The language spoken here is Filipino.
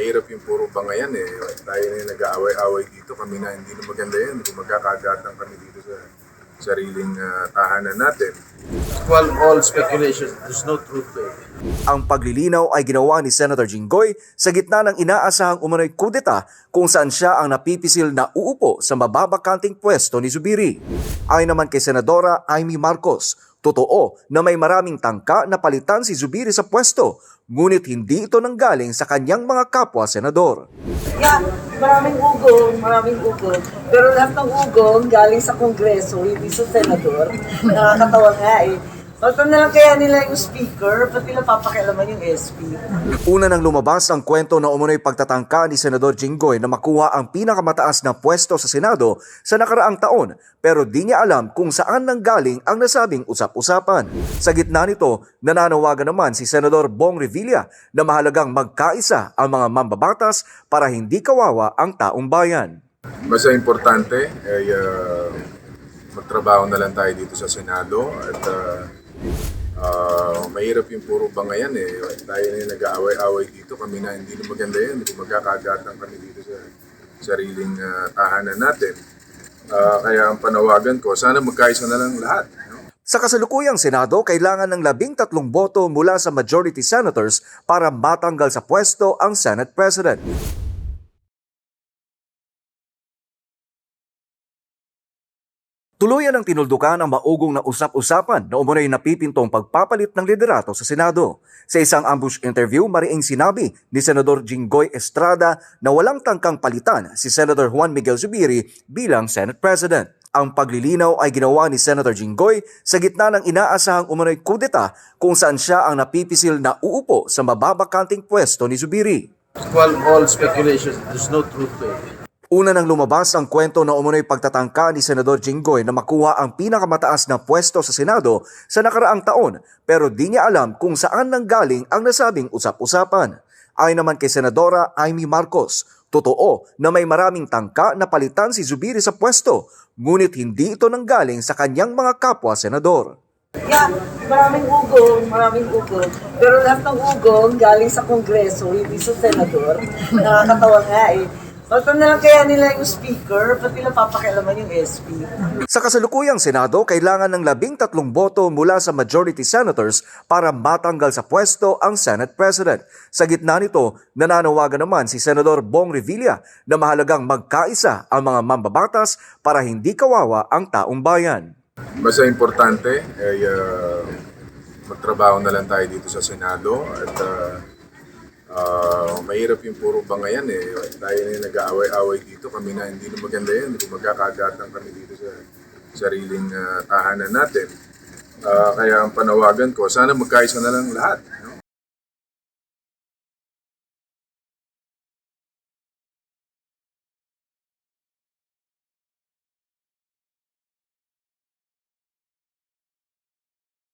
mahirap yung puro bangayan eh. Tayo na yung nag-aaway-aaway dito. Kami na hindi na maganda yan. Kung magkakagatan kami dito sa sariling tahanan natin. Well, all speculation, there's no truth to it. Ang paglilinaw ay ginawa ni Senator Jinggoy sa gitna ng inaasahang umano'y kudeta kung saan siya ang napipisil na uupo sa mababakanting pwesto ni Zubiri. Ayon naman kay Senadora Amy Marcos, totoo na may maraming tangka na palitan si Zubiri sa pwesto, ngunit hindi ito nanggaling sa kanyang mga kapwa-senador. Yeah, maraming ugong. Pero lahat ng ugong galing sa Kongreso, hindi sa Senador. Nakakatawa nga eh. Basta na lang kaya nila yung speaker, pati nila papakialaman yung SP. Una nang lumabas ang kwento na umunoy pagtatangka ni Senador Jinggoy na makuha ang pinakamataas na pwesto sa Senado sa nakaraang taon, pero di niya alam kung saan nanggaling ang nasabing usap-usapan. Sa gitna nito, nananawagan naman si Senador Bong Revilla na mahalagang magkaisa ang mga mambabatas para hindi kawawa ang taong bayan. Basta importante ay magtrabaho na lang tayo dito sa Senado at mahirap yung puro bangayan eh. Tayo na yung nag-aaway-aaway dito. Kami na hindi na maganda yan. Kung magkakagatan kami dito sa sariling tahanan natin. Kaya ang panawagan ko, sana magkaisa na lang lahat. Sa kasalukuyang Senado, kailangan ng 13 boto mula sa majority senators para matanggal sa pwesto ang Senate President. Tuluyan ang tinuldukan ang maugong na usap-usapan na umunoy napipintong pagpapalit ng liderato sa Senado. Sa isang ambush interview, mariing sinabi ni Senador Jinggoy Estrada na walang tangkang palitan si Senator Juan Miguel Zubiri bilang Senate President. Ang paglilinaw ay ginawa ni Senator Jinggoy sa gitna ng inaasahang umunoy kudeta kung saan siya ang napipisil na uupo sa mababakanting pwesto ni Zubiri. Well, all speculation, there's no truth to it. Una nang lumabas ang kwento na umunoy pagtatangka ni Senador Jinggoy na makuha ang pinakamataas na pwesto sa Senado sa nakaraang taon, pero di niya alam kung saan nanggaling ang nasabing usap-usapan. Ayon naman kay Senadora Amy Marcos, totoo na may maraming tangka na palitan si Zubiri sa pwesto, ngunit hindi ito nanggaling sa kanyang mga kapwa-senador. Yeah, maraming ugong. Pero lahat ng ugong galing sa Kongreso, hindi sa Senador. Nakakatawa nga eh. Basta na lang kaya nila yung speaker, pati nila papakialaman yung SP. Sa kasalukuyang Senado, kailangan ng 13 boto mula sa majority senators para matanggal sa pwesto ang Senate President. Sa gitna nito, nananawagan naman si Senador Bong Revilla na mahalagang magkaisa ang mga mambabatas para hindi kawawa ang taong bayan. Basta importante ay magtrabaho na lang tayo dito sa Senado at mahirap yung puro bangayan eh. Tayo na yung nag-aaway-aaway dito. Kami na hindi na maganda yan. Kung magkakagatan kami dito sa sariling tahanan natin. Kaya ang panawagan ko, sana magkaisa na lang lahat.